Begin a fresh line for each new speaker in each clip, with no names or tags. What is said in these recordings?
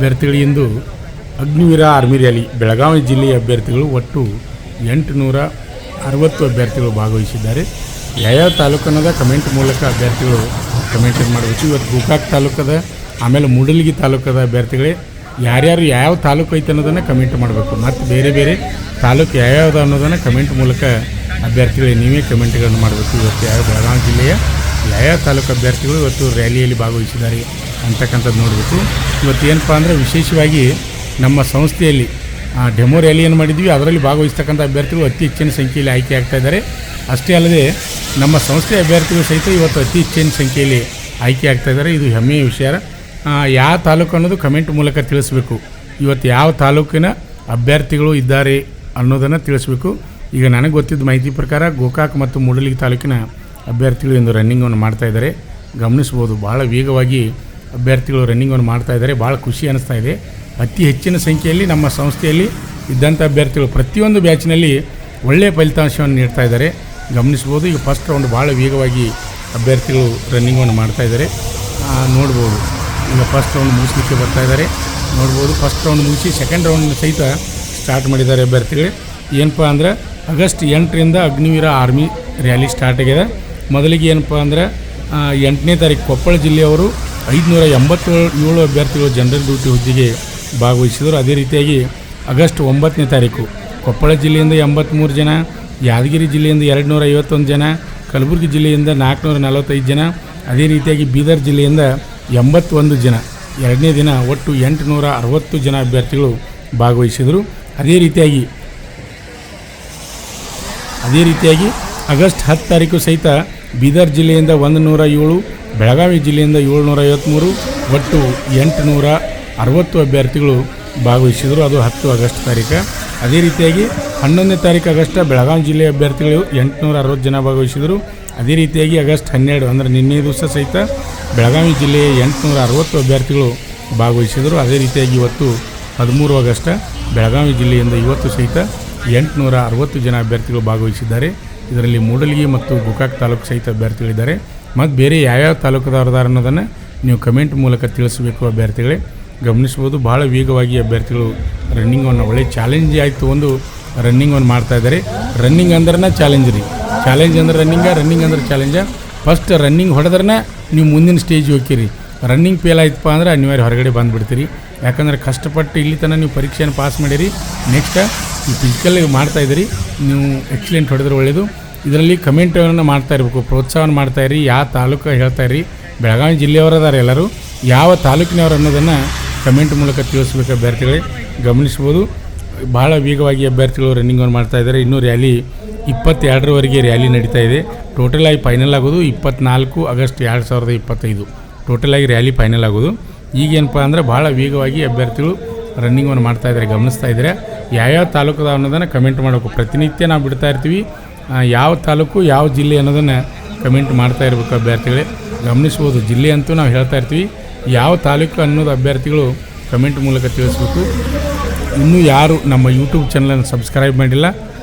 ಅಭ್ಯರ್ಥಿಗಳಿಂದು Agniveer army rally Belagavi ಜಿಲ್ಲೆಯ ಅಭ್ಯರ್ಥಿಗಳು ಒಟ್ಟು 860 ಅಭ್ಯರ್ಥಿಗಳು ಭಾಗವಹಿಸಿದ್ದಾರೆ. ಯಾವ್ಯಾವ ತಾಲೂಕನ್ನದ ಕಮೆಂಟ್ ಮೂಲಕ ಅಭ್ಯರ್ಥಿಗಳು ಕಮೆಂಟ್ ಮಾಡಬೇಕು. ಇವತ್ತು ಗೋಕಾಕ್ ತಾಲೂಕದ ಆಮೇಲೆ ಮೂಡಲಗಿ ತಾಲೂಕದ ಅಭ್ಯರ್ಥಿಗಳೇ ಯಾರ್ಯಾರು ಯಾವ ತಾಲೂಕು ಐತೆ ಅನ್ನೋದನ್ನು ಕಮೆಂಟ್ ಮಾಡಬೇಕು. ಮತ್ತು ಬೇರೆ ಬೇರೆ ತಾಲೂಕು ಯಾವ್ಯಾವ್ದು ಅನ್ನೋದನ್ನು ಕಮೆಂಟ್ ಮೂಲಕ ಅಭ್ಯರ್ಥಿಗಳೇ ನೀವೇ ಕಮೆಂಟ್ಗಳನ್ನು ಮಾಡಬೇಕು. ಇವತ್ತು ಯಾವ ಬೆಳಗಾವಿ ಜಿಲ್ಲೆಯ ಯಾವ್ಯಾವ ತಾಲೂಕು ಅಭ್ಯರ್ಥಿಗಳು ಇವತ್ತು ರ್ಯಾಲಿಯಲ್ಲಿ ಭಾಗವಹಿಸಿದ್ದಾರೆ ಅಂತಕ್ಕಂಥದ್ದು ನೋಡಬೇಕು. ಇವತ್ತು ಏನಪ್ಪ ಅಂದರೆ ವಿಶೇಷವಾಗಿ ನಮ್ಮ ಸಂಸ್ಥೆಯಲ್ಲಿ ಡೆಮೋ ರ್ಯಾಲಿಯನ್ನು ಮಾಡಿದ್ವಿ. ಅದರಲ್ಲಿ ಭಾಗವಹಿಸ್ತಕ್ಕಂಥ ಅಭ್ಯರ್ಥಿಗಳು ಅತಿ ಹೆಚ್ಚಿನ ಸಂಖ್ಯೆಯಲ್ಲಿ ಆಯ್ಕೆ ಆಗ್ತಾಯಿದ್ದಾರೆ. ಅಷ್ಟೇ ಅಲ್ಲದೆ ನಮ್ಮ ಸಂಸ್ಥೆಯ ಅಭ್ಯರ್ಥಿಗಳು ಸಹಿತ ಇವತ್ತು ಅತಿ ಹೆಚ್ಚಿನ ಸಂಖ್ಯೆಯಲ್ಲಿ ಆಯ್ಕೆ ಆಗ್ತಾಯಿದ್ದಾರೆ. ಇದು ಹೆಮ್ಮೆಯ ವಿಷಯ. ಯಾವ ತಾಲೂಕು ಅನ್ನೋದು ಕಮೆಂಟ್ ಮೂಲಕ ತಿಳಿಸ್ಬೇಕು. ಇವತ್ತು ಯಾವ ತಾಲೂಕಿನ ಅಭ್ಯರ್ಥಿಗಳು ಇದ್ದಾರೆ ಅನ್ನೋದನ್ನು ತಿಳಿಸ್ಬೇಕು. ಈಗ ನನಗೆ ಗೊತ್ತಿದ್ದ ಮಾಹಿತಿ ಪ್ರಕಾರ ಗೋಕಾಕ್ ಮತ್ತು ಮೂಡಲಗಿ ತಾಲೂಕಿನ ಅಭ್ಯರ್ಥಿಗಳು ಇಂದು ರನ್ನಿಂಗನ್ನು ಮಾಡ್ತಾಯಿದ್ದಾರೆ. ಗಮನಿಸ್ಬೋದು, ಭಾಳ ವೇಗವಾಗಿ ಅಭ್ಯರ್ಥಿಗಳು ರನ್ನಿಂಗನ್ನು ಮಾಡ್ತಾಯಿದ್ದಾರೆ. ಭಾಳ ಖುಷಿ ಅನ್ನಿಸ್ತಾ ಇದೆ. ಅತಿ ಹೆಚ್ಚಿನ ಸಂಖ್ಯೆಯಲ್ಲಿ ನಮ್ಮ ಸಂಸ್ಥೆಯಲ್ಲಿ ಇದ್ದಂಥ ಅಭ್ಯರ್ಥಿಗಳು ಪ್ರತಿಯೊಂದು ಬ್ಯಾಚ್ನಲ್ಲಿ ಒಳ್ಳೆಯ ಫಲಿತಾಂಶವನ್ನು ನೀಡ್ತಾ ಇದ್ದಾರೆ. ಗಮನಿಸ್ಬೋದು, ಈಗ ಫಸ್ಟ್ ರೌಂಡ್ ಭಾಳ ವೇಗವಾಗಿ ಅಭ್ಯರ್ಥಿಗಳು ರನ್ನಿಂಗನ್ನು ಮಾಡ್ತಾಯಿದ್ದಾರೆ. ನೋಡ್ಬೋದು, ಈಗ ಫಸ್ಟ್ ರೌಂಡ್ ಮುಗಿಸ್ಲಿಕ್ಕೆ ಬರ್ತಾಯಿದ್ದಾರೆ. ನೋಡ್ಬೋದು, ಫಸ್ಟ್ ರೌಂಡ್ ಮುಗಿಸಿ ಸೆಕೆಂಡ್ ರೌಂಡ್ ಸಹಿತ ಸ್ಟಾರ್ಟ್ ಮಾಡಿದ್ದಾರೆ ಅಭ್ಯರ್ಥಿಗಳು. ಏನಪ್ಪ ಅಂದ್ರೆ ಆಗಸ್ಟ್ 8ರಿಂದ ಅಗ್ನಿವೀರ ಆರ್ಮಿ ರ್ಯಾಲಿ ಸ್ಟಾರ್ಟ್ ಆಗಿದೆ. ಮೊದಲಿಗೆ ಏನಪ್ಪ ಅಂದ್ರೆ 8ನೇ ತಾರೀಕು ಕೊಪ್ಪಳ ಜಿಲ್ಲೆಯವರು 587 ಅಭ್ಯರ್ಥಿಗಳು ಜನರಲ್ ಡ್ಯೂಟಿ ಹುದ್ದೆಗೆ ಭಾಗವಹಿಸಿದರು. ಅದೇ ರೀತಿಯಾಗಿ ಆಗಸ್ಟ್ 9ನೇ ತಾರೀಕು ಕೊಪ್ಪಳ ಜಿಲ್ಲೆಯಿಂದ 83 ಜನ, ಯಾದಗಿರಿ ಜಿಲ್ಲೆಯಿಂದ 251 ಜನ, ಕಲಬುರಗಿ ಜಿಲ್ಲೆಯಿಂದ 445 ಜನ, ಅದೇ ರೀತಿಯಾಗಿ ಬೀದರ್ ಜಿಲ್ಲೆಯಿಂದ 81 ಜನ. ಎರಡನೇ ದಿನ ಒಟ್ಟು 860 ಜನ ಅಭ್ಯರ್ಥಿಗಳು ಭಾಗವಹಿಸಿದರು. ಅದೇ ರೀತಿಯಾಗಿ ಆಗಸ್ಟ್ 10 ತಾರೀಕು ಸಹಿತ ಬೀದರ್ ಜಿಲ್ಲೆಯಿಂದ 107, ಬೆಳಗಾವಿ ಜಿಲ್ಲೆಯಿಂದ 753, ಒಟ್ಟು 860 ಅಭ್ಯರ್ಥಿಗಳು ಭಾಗವಹಿಸಿದರು. ಅದು 10 ಆಗಸ್ಟ್ ತಾರೀಕು. ಅದೇ ರೀತಿಯಾಗಿ 11ನೇ ತಾರೀಕು ಆಗಸ್ಟ್ ಬೆಳಗಾವಿ ಜಿಲ್ಲೆಯ ಅಭ್ಯರ್ಥಿಗಳು 860 ಜನ ಭಾಗವಹಿಸಿದರು. ಅದೇ ರೀತಿಯಾಗಿ ಆಗಸ್ಟ್ 12 ಅಂದರೆ ನಿನ್ನೆ ದಿವಸ ಸಹಿತ ಬೆಳಗಾವಿ ಜಿಲ್ಲೆಯ 860 ಅಭ್ಯರ್ಥಿಗಳು ಭಾಗವಹಿಸಿದರು. ಅದೇ ರೀತಿಯಾಗಿ ಇವತ್ತು 13 ಆಗಸ್ಟ್ ಬೆಳಗಾವಿ ಜಿಲ್ಲೆಯಿಂದ ಇವತ್ತು ಸಹಿತ 860 ಜನ ಅಭ್ಯರ್ಥಿಗಳು ಭಾಗವಹಿಸಿದ್ದಾರೆ. ಇದರಲ್ಲಿ ಮೂಡಲಗಿ ಮತ್ತು ಗೋಕಾಕ್ ತಾಲೂಕು ಸಹಿತ ಅಭ್ಯರ್ಥಿಗಳಿದ್ದಾರೆ. ಮತ್ತು ಬೇರೆ ಯಾವ್ಯಾವ ತಾಲೂಕುದಾರದಾರ ಅನ್ನೋದನ್ನು ನೀವು ಕಮೆಂಟ್ ಮೂಲಕ ತಿಳಿಸಬೇಕು ಅಭ್ಯರ್ಥಿಗಳೇ. ಗಮನಿಸ್ಬೋದು, ಭಾಳ ವೇಗವಾಗಿ ಅಭ್ಯರ್ಥಿಗಳು ರನ್ನಿಂಗನ್ನು ಒಳ್ಳೆ ಚಾಲೆಂಜ್ ಆಯಿತು ಒಂದು ರನ್ನಿಂಗನ್ನು ಮಾಡ್ತಾಯಿದ್ದಾರೆ. ರನ್ನಿಂಗ್ ಅಂದ್ರೆ ಚಾಲೆಂಜ್ ಅಂದ್ರೆ ರನ್ನಿಂಗ್ ಅಂದ್ರೆ ಚಾಲೆಂಜ. ಫಸ್ಟ್ ರನ್ನಿಂಗ್ ಹೊಡೆದ್ರೆ ನೀವು ಮುಂದಿನ ಸ್ಟೇಜ್ ಹೋಗ್ತೀರಿ. ರನ್ನಿಂಗ್ ಫೇಲ್ ಆಯ್ತಪ್ಪ ಅಂದ್ರೆ ಅನಿವಾರ್ಯ ಹೊರಗಡೆ ಬಂದುಬಿಡ್ತೀರಿ. ಯಾಕಂದರೆ ಕಷ್ಟಪಟ್ಟು ಇಲ್ಲಿ ತನಕ ನೀವು ಪರೀಕ್ಷೆಯನ್ನು ಪಾಸ್ ಮಾಡಿರಿ. ನೆಕ್ಸ್ಟ್ ಈ ಫಿಸಿಕಲ್ ಮಾಡ್ತಾಯಿದ್ದೀರಿ, ನೀವು ಎಕ್ಸಲೆಂಟ್ ಹೊಡೆದ್ರೆ ಒಳ್ಳೆಯದು. ಇದರಲ್ಲಿ ಕಮೆಂಟನ್ನು ಮಾಡ್ತಾ ಇರಬೇಕು, ಪ್ರೋತ್ಸಾಹನ ಮಾಡ್ತಾಯಿರಿ. ಯಾವ ತಾಲೂಕು ಹೇಳ್ತಾಯಿರಿ, ಬೆಳಗಾವಿ ಜಿಲ್ಲೆಯವರದಾರ ಎಲ್ಲರೂ ಯಾವ ತಾಲೂಕಿನವರು ಅನ್ನೋದನ್ನು ಕಮೆಂಟ್ ಮೂಲಕ ತಿಳಿಸ್ಬೇಕು ಅಭ್ಯರ್ಥಿಗಳೇ. ಗಮನಿಸ್ಬೋದು, ಭಾಳ ವೇಗವಾಗಿ ಅಭ್ಯರ್ಥಿಗಳು ರನ್ನಿಂಗನ್ನು ಮಾಡ್ತಾಯಿದ್ದಾರೆ. ಇನ್ನೂ ರ್ಯಾಲಿ 22ರವರೆಗೆ ರ್ಯಾಲಿ ನಡೀತಾ ಇದೆ. ಟೋಟಲ್ ಆಗಿ ಫೈನಲ್ ಆಗೋದು 24 ಆಗಸ್ಟ್ 2025 ಟೋಟಲ್ ಆಗಿ ರ್ಯಾಲಿ ಫೈನಲ್ ಆಗೋದು. ಈಗೇನಪ್ಪ ಅಂದರೆ ಭಾಳ ವೇಗವಾಗಿ ಅಭ್ಯರ್ಥಿಗಳು ರನ್ನಿಂಗನ್ನು ಮಾಡ್ತಾಯಿದ್ದಾರೆ. ಗಮನಿಸ್ತಾ ಇದ್ದಾರೆ. ಯಾವ್ಯಾವ ತಾಲೂಕದ ಅನ್ನೋದನ್ನು ಕಮೆಂಟ್ ಮಾಡಬೇಕು. ಪ್ರತಿನಿತ್ಯ ನಾವು ಬಿಡ್ತಾ ಇರ್ತೀವಿ, ಯಾವ ತಾಲೂಕು ಯಾವ ಜಿಲ್ಲೆ ಅನ್ನೋದನ್ನು ಕಮೆಂಟ್ ಮಾಡ್ತಾ ಇರಬೇಕು ಅಭ್ಯರ್ಥಿಗಳೇ. ಗಮನಿಸ್ಬೋದು, ಜಿಲ್ಲೆ ಅಂತೂ ನಾವು ಹೇಳ್ತಾ ಇರ್ತೀವಿ, ಯಾವ ತಾಲೂಕು ಅನ್ನೋದು ಅಭ್ಯರ್ಥಿಗಳು ಕಮೆಂಟ್ ಮೂಲಕ ತಿಳಿಸ್ಬೇಕು. ಇನ್ನೂ ಯಾರು ನಮ್ಮ ಯೂಟ್ಯೂಬ್ ಚಾನಲನ್ನು ಸಬ್ಸ್ಕ್ರೈಬ್ ಮಾಡಿಲ್ಲ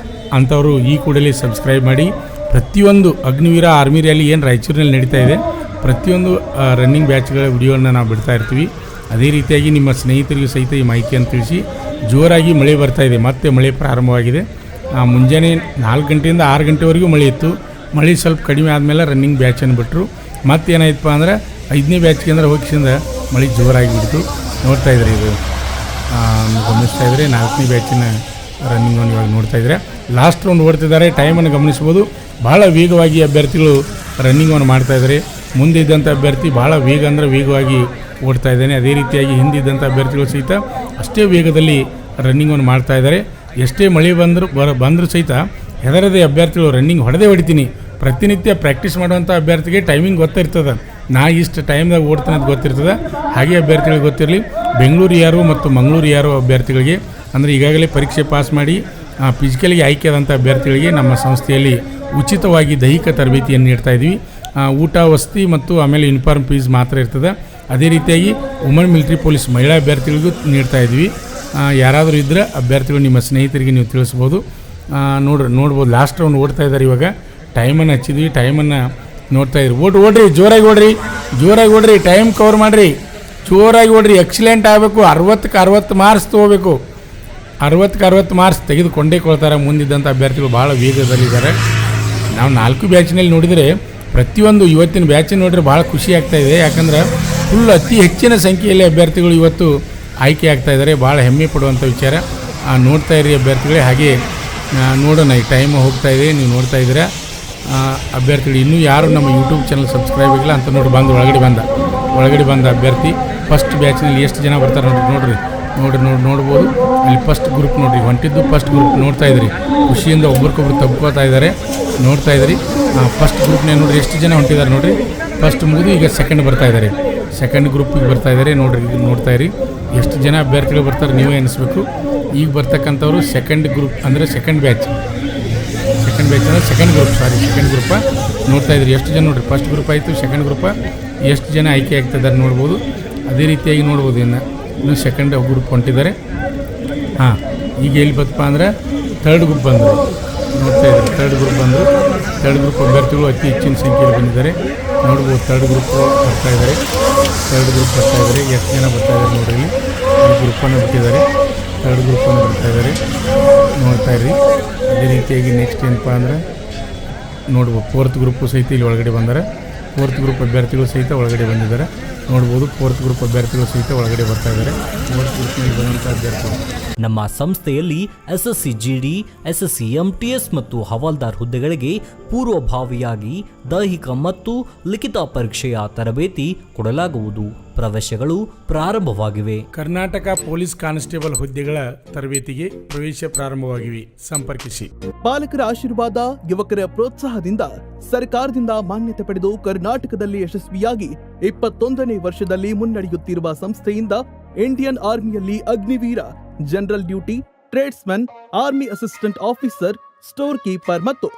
ಅಂಥವರು ಈ ಕೂಡಲೇ ಸಬ್ಸ್ಕ್ರೈಬ್ ಮಾಡಿ. ಪ್ರತಿಯೊಂದು ಅಗ್ನಿವೀರ ಆರ್ಮಿ ರ್ಯಾಲಿ ಏನು ರಾಯಚೂರಿನಲ್ಲಿ ನಡೀತಾ ಇದೆ, ಪ್ರತಿಯೊಂದು ರನ್ನಿಂಗ್ ಬ್ಯಾಚ್ಗಳ ವಿಡಿಯೋವನ್ನು ನಾವು ಬಿಡ್ತಾ ಇರ್ತೀವಿ. ಅದೇ ರೀತಿಯಾಗಿ ನಿಮ್ಮ ಸ್ನೇಹಿತರಿಗೂ ಸಹಿತ ಈ ಮಾಹಿತಿಯನ್ನು ತಿಳಿಸಿ. ಜೋರಾಗಿ ಮಳೆ ಬರ್ತಾಯಿದೆ, ಮತ್ತೆ ಮಳೆ ಪ್ರಾರಂಭವಾಗಿದೆ. ಮುಂಜಾನೆ 4 ಗಂಟೆಯಿಂದ 6 ಗಂಟೆವರೆಗೂ ಮಳೆ ಇತ್ತು. ಮಳೆ ಸ್ವಲ್ಪ ಕಡಿಮೆ ಆದಮೇಲೆ ರನ್ನಿಂಗ್ ಬ್ಯಾಚನ್ನು ಬಿಟ್ಟರು. ಮತ್ತೇನಾಯ್ತಪ್ಪ ಅಂದ್ರೆ 5ನೇ ಬ್ಯಾಚ್ಗೆ ಅಂದ್ರೆ ಹೋಗಿಸಿಂದ ಮಳೆ ಜೋರಾಗಿ ಬಿಡ್ತು. ನೋಡ್ತಾ ಇದ್ರಿ, ಇದು ಗಮನಿಸ್ತಾ ಇದ್ದರೆ 4ನೇ ಬ್ಯಾಚಿನ ರನ್ನಿಂಗನ್ನು ಇವಾಗ ನೋಡ್ತಾ ಇದ್ದಾರೆ. ಲಾಸ್ಟ್ ರೌಂಡ್ ಓಡ್ತಿದ್ದಾರೆ. ಟೈಮನ್ನು ಗಮನಿಸ್ಬೋದು, ಭಾಳ ವೇಗವಾಗಿ ಅಭ್ಯರ್ಥಿಗಳು ರನ್ನಿಂಗನ್ನು ಮಾಡ್ತಾಯಿದ್ದಾರೆ. ಮುಂದೆ ಇದ್ದಂಥ ಅಭ್ಯರ್ಥಿ ಭಾಳ ವೇಗವಾಗಿ ಓಡ್ತಾ ಇದ್ದಾನೆ. ಅದೇ ರೀತಿಯಾಗಿ ಹಿಂದಿದ್ದಂಥ ಅಭ್ಯರ್ಥಿಗಳು ಸಹಿತ ಅಷ್ಟೇ ವೇಗದಲ್ಲಿ ರನ್ನಿಂಗನ್ನು ಮಾಡ್ತಾಯಿದ್ದಾರೆ. ಎಷ್ಟೇ ಮಳೆ ಬಂದರೂ ಸಹಿತ ಹೆದರದೆ ಅಭ್ಯರ್ಥಿಗಳು ರನ್ನಿಂಗ್ ಹೊಡಿತೀನಿ. ಪ್ರತಿನಿತ್ಯ ಪ್ರಾಕ್ಟೀಸ್ ಮಾಡುವಂಥ ಅಭ್ಯರ್ಥಿಗೆ ಟೈಮಿಂಗ್ ಗೊತ್ತಿರ್ತದೆ, ನಾ ಇಷ್ಟು ಟೈಮ್ದಾಗ ಓಡ್ತಾನೆ ಅಂತ ಗೊತ್ತಿರ್ತದೆ. ಹಾಗೆ ಅಭ್ಯರ್ಥಿಗಳಿಗೆ ಗೊತ್ತಿರಲಿ. ಬೆಂಗಳೂರು ಯಾರು ಮತ್ತು ಮಂಗಳೂರು ಯಾರು ಅಭ್ಯರ್ಥಿಗಳಿಗೆ ಅಂದರೆ ಈಗಾಗಲೇ ಪರೀಕ್ಷೆ ಪಾಸ್ ಮಾಡಿ ಫಿಸಿಕಲ್ಗೆ ಆಯ್ಕೆಯಾದಂಥ ಅಭ್ಯರ್ಥಿಗಳಿಗೆ ನಮ್ಮ ಸಂಸ್ಥೆಯಲ್ಲಿ ಉಚಿತವಾಗಿ ದೈಹಿಕ ತರಬೇತಿಯನ್ನು ನೀಡ್ತಾ ಇದ್ವಿ. ಊಟ, ವಸತಿ ಮತ್ತು ಆಮೇಲೆ ಯೂನಿಫಾರ್ಮ್ ಫೀಸ್ ಮಾತ್ರ ಇರ್ತದೆ. ಅದೇ ರೀತಿಯಾಗಿ ವುಮನ್ ಮಿಲಿಟರಿ ಪೊಲೀಸ್ ಮಹಿಳಾ ಅಭ್ಯರ್ಥಿಗಳಿಗೂ ನೀಡ್ತಾ ಇದ್ವಿ. ಯಾರಾದರೂ ಇದ್ದರೆ ಅಭ್ಯರ್ಥಿಗಳು ನಿಮ್ಮ ಸ್ನೇಹಿತರಿಗೆ ನೀವು ತಿಳಿಸ್ಬೋದು. ನೋಡ್ಬೋದು, ಲಾಸ್ಟ್ ರೌಂಡ್ ಓಡ್ತಾ ಇದ್ದಾರೆ. ಇವಾಗ ಟೈಮನ್ನು ಹಚ್ಚಿದ್ವಿ, ಟೈಮನ್ನು ನೋಡ್ತಾ ಇದ್ರಿ. ಓಡ್ರಿ, ಜೋರಾಗಿ ಓಡ್ರಿ, ಟೈಮ್ ಕವರ್ ಮಾಡಿರಿ, ಜೋರಾಗಿ ಓಡ್ರಿ, ಎಕ್ಸಲೆಂಟ್ ಆಗಬೇಕು. 60ಕ್ಕೆ 60 ಮಾರ್ಕ್ಸ್ ತೊಗೋಬೇಕು. 60ಕ್ಕೆ 60 ಮಾರ್ಕ್ಸ್ ತೆಗೆದುಕೊಂಡೇ ಕೊಳ್ತಾರೆ. ಮುಂದಿದ್ದಂಥ ಅಭ್ಯರ್ಥಿಗಳು ಭಾಳ ವೇಗದಲ್ಲಿದ್ದಾರೆ. ನಾವು 4 ಬ್ಯಾಚಿನಲ್ಲಿ ನೋಡಿದರೆ ಪ್ರತಿಯೊಂದು ಇವತ್ತಿನ ಬ್ಯಾಚಿನ ನೋಡಿದ್ರೆ ಭಾಳ ಖುಷಿ ಆಗ್ತಾಯಿದೆ. ಯಾಕಂದ್ರೆ ಫುಲ್ ಅತಿ ಹೆಚ್ಚಿನ ಸಂಖ್ಯೆಯಲ್ಲಿ ಅಭ್ಯರ್ಥಿಗಳು ಇವತ್ತು ಆಯ್ಕೆ ಆಗ್ತಾ ಇದ್ದಾರೆ. ಭಾಳ ಹೆಮ್ಮೆ ಪಡುವಂಥ ವಿಚಾರ. ನೋಡ್ತಾ ಇರಿ ಅಭ್ಯರ್ಥಿಗಳೇ. ಹಾಗೆ ನೋಡೋಣ, ಈ ಟೈಮ್ ಹೋಗ್ತಾ ಇದೆ, ನೀವು ನೋಡ್ತಾ ಇದ್ದೀರಾ. ಅಭ್ಯರ್ಥಿಗಳು ಇನ್ನೂ ಯಾರು ನಮ್ಮ ಯೂಟ್ಯೂಬ್ ಚಾನಲ್ ಸಬ್ಸ್ಕ್ರೈಬ್ ಆಗಿಲ್ಲ ಅಂತ ನೋಡಿ ಬಂದು ಒಳಗಡೆ ಬಂದ ಅಭ್ಯರ್ಥಿ ಫಸ್ಟ್ ಬ್ಯಾಚ್ನಲ್ಲಿ ಎಷ್ಟು ಜನ ಬರ್ತಾರೆ ನೋಡ್ಬೋದು. ಅಲ್ಲಿ ಫಸ್ಟ್ ಗ್ರೂಪ್ ನೋಡಿರಿ, ಹೊಂಟಿದ್ದು ಫಸ್ಟ್ ಗ್ರೂಪ್ ನೋಡ್ತಾ ಇದ್ರಿ. ಖುಷಿಯಿಂದ ಒಬ್ರಿಗೊಬ್ರು ತಬ್ಕೋತಾ ಇದ್ದಾರೆ, ನೋಡ್ತಾ ಇದ್ರಿ. ಫಸ್ಟ್ ಗ್ರೂಪ್ನೇ ನೋಡಿರಿ ಎಷ್ಟು ಜನ ಹೊಂಟಿದ್ದಾರೆ ನೋಡಿರಿ. ಫಸ್ಟ್ ಮುಗಿದು ಈಗ ಸೆಕೆಂಡ್ ಬರ್ತಾ ಇದ್ದಾರೆ, ಸೆಕೆಂಡ್ ಗ್ರೂಪಿಗೆ ಬರ್ತಾ ಇದ್ದಾರೆ. ನೋಡ್ತಾ ಇರಿ ಎಷ್ಟು ಜನ ಅಭ್ಯರ್ಥಿಗಳು ಬರ್ತಾರೆ ನೀವೇ ಎನಿಸ್ಬೇಕು. ಈಗ ಬರ್ತಕ್ಕಂಥವ್ರು ಸೆಕೆಂಡ್ ಗ್ರೂಪ್ ಅಂದರೆ ಸೆಕೆಂಡ್ ಬ್ಯಾಚ್ ಅಂದರೆ ಸೆಕೆಂಡ್ ಗ್ರೂಪ ನೋಡ್ತಾ ಇದ್ರಿ. ಎಷ್ಟು ಜನ ನೋಡಿರಿ, ಫಸ್ಟ್ ಗ್ರೂಪ್ ಆಯಿತು, ಸೆಕೆಂಡ್ ಗ್ರೂಪ ಎಷ್ಟು ಜನ ಆಯ್ಕೆ ಆಗ್ತಿದ್ದಾರೆ ನೋಡ್ಬೋದು. ಅದೇ ರೀತಿಯಾಗಿ ನೋಡ್ಬೋದು. ಇನ್ನೂ ಸೆಕೆಂಡ್ ಗ್ರೂಪ್ ಹೊಂಟಿದ್ದಾರೆ. ಈಗ ಎಲ್ಲಿ ಬತ್ತಪ್ಪ ಅಂದ್ರೆ ಥರ್ಡ್ ಗ್ರೂಪ್ ಬಂದರು. ನೋಡ್ತಾ ಇದ್ದಾರೆ ಥರ್ಡ್ ಗ್ರೂಪ್ ಅಭ್ಯರ್ಥಿಗಳು ಅತಿ ಹೆಚ್ಚಿನ ಸಂಖ್ಯೆಯಲ್ಲಿ ಬಂದಿದ್ದಾರೆ ನೋಡ್ಬೋದು. ಥರ್ಡ್ ಗ್ರೂಪ್ ಬರ್ತಾ ಇದ್ದಾರೆ. ಎಷ್ಟು ಜನ ಬರ್ತಾ ಇದ್ದಾರೆ ನೋಡ್ರಿ. ಈ ಗ್ರೂಪನ್ನು ಬಿಟ್ಟಿದ್ದಾರೆ, ಥರ್ಡ್ ಗ್ರೂಪನ್ನು ಬರ್ತಾ ಇದ್ದಾರೆ, ನೋಡ್ತಾ ಇರಿ. ಅದೇ ರೀತಿಯಾಗಿ ನೆಕ್ಸ್ಟ್ ಏನಪ್ಪ ಅಂದ್ರೆ ನೋಡ್ಬೋದು, ಫೋರ್ತ್ ಗ್ರೂಪು ಸಹಿತ ಇಲ್ಲಿ ಒಳಗಡೆ ಬಂದರೆ. ಫೋರ್ತ್ ಗ್ರೂಪ್ ಅಭ್ಯರ್ಥಿಗಳು ಸಹಿತ ಒಳಗಡೆ ಬಂದಿದ್ದಾರೆ ನೋಡ್ಬೋದು. ಫೋರ್ತ್ ಗ್ರೂಪ್ ಅಭ್ಯರ್ಥಿಗಳು ಸಹಿತ ಒಳಗಡೆ ಬರ್ತಾ ಇದ್ದಾರೆ. ಫೋರ್ತ್ ಗ್ರೂಪ್ನಲ್ಲಿ ಬಂದಂಥ ಅಭ್ಯರ್ಥಿಗಳು.
ನಮ್ಮ ಸಂಸ್ಥೆಯಲ್ಲಿ SSC GD, SSC MTS ಮತ್ತು ಹವಾಲ್ದಾರ್ ಹುದ್ದೆಗಳಿಗೆ ಪೂರ್ವಭಾವಿಯಾಗಿ ದೈಹಿಕ ಮತ್ತು ಲಿಖಿತ ಪರೀಕ್ಷೆಯ ತರಬೇತಿ ಕೊಡಲಾಗುವುದು. ಪ್ರವೇಶಗಳು ಪ್ರಾರಂಭವಾಗಿವೆ.
ಕರ್ನಾಟಕ ಪೊಲೀಸ್ ಕಾನ್ಸ್ಟೇಬಲ್ ಹುದ್ದೆಗಳ ತರಬೇತಿಗೆ ಪ್ರವೇಶ ಪ್ರಾರಂಭವಾಗಿವೆ. ಸಂಪರ್ಕಿಸಿ.
ಪಾಲಕರ ಆಶೀರ್ವಾದ, ಯುವಕರ ಪ್ರೋತ್ಸಾಹದಿಂದ ಸರ್ಕಾರದಿಂದ ಮಾನ್ಯತೆ ಪಡೆದು ಕರ್ನಾಟಕದಲ್ಲಿ ಯಶಸ್ವಿಯಾಗಿ 21ನೇ ವರ್ಷದಲ್ಲಿ ಮುನ್ನಡೆಯುತ್ತಿರುವ ಸಂಸ್ಥೆಯಿಂದ ಇಂಡಿಯನ್ ಆರ್ಮಿಯಲ್ಲಿ Agniveer, general duty, tradesman, army assistant officer, store keeper ಮತ್ತು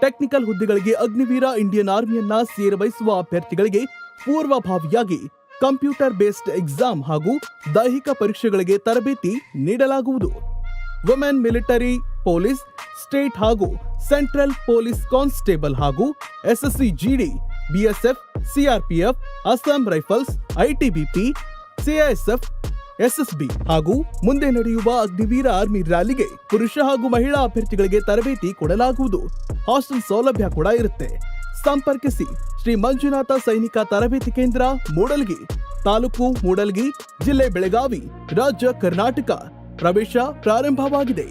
ಟೆಕ್ನಿಕಲ್ ಹುದ್ದೆಗಳಿಗೆ ಅಗ್ನಿವೀರ ಇಂಡಿಯನ್ ಆರ್ಮಿಯನ್ನ ಸೇರಬಯಸುವ ಅಭ್ಯರ್ಥಿಗಳಿಗೆ ಪೂರ್ವಭಾವಿಯಾಗಿ ಕಂಪ್ಯೂಟರ್ ಬೇಸ್ಡ್ ಎಕ್ಸಾಮ್ ಹಾಗೂ ದೈಹಿಕ ಪರೀಕ್ಷೆಗಳಿಗೆ ತರಬೇತಿ ನೀಡಲಾಗುವುದು. ವುಮೆನ್ ಮಿಲಿಟರಿ, ಪೊಲೀಸ್, ಸ್ಟೇಟ್ ಹಾಗೂ ಸೆಂಟ್ರಲ್ ಪೊಲೀಸ್ ಕಾನ್ಸ್ಟೇಬಲ್ ಹಾಗೂ SSC GD, BSF, CRPF, Assam rifles, ITBP, CISF, SSB ಹಾಗೂ ಮುಂದೆ ನಡೆಯುವ ಅಗ್ನಿವೀರ ಆರ್ಮಿ ರ್ಯಾಲಿಗೆ ಪುರುಷ ಹಾಗೂ ಮಹಿಳಾ ಅಭ್ಯರ್ಥಿಗಳಿಗೆ ತರಬೇತಿ ಕೊಡಲಾಗುವುದು. ಹಾಸ್ಟೆಲ್ ಸೌಲಭ್ಯ ಕೂಡ ಇರುತ್ತೆ. ಸಂಪರ್ಕಿಸಿ ಶ್ರೀ ಮಂಜುನಾಥ ಸೈನಿಕ ತರಬೇತಿ ಕೇಂದ್ರ, ಮೂಡಲ್ಗಿ, ತಾಲೂಕು ಮೂಡಲ್ಗಿ, ಜಿಲ್ಲೆ ಬೆಳಗಾವಿ, ರಾಜ್ಯ ಕರ್ನಾಟಕ. ಪ್ರವೇಶ ಪ್ರಾರಂಭವಾಗಿದೆ.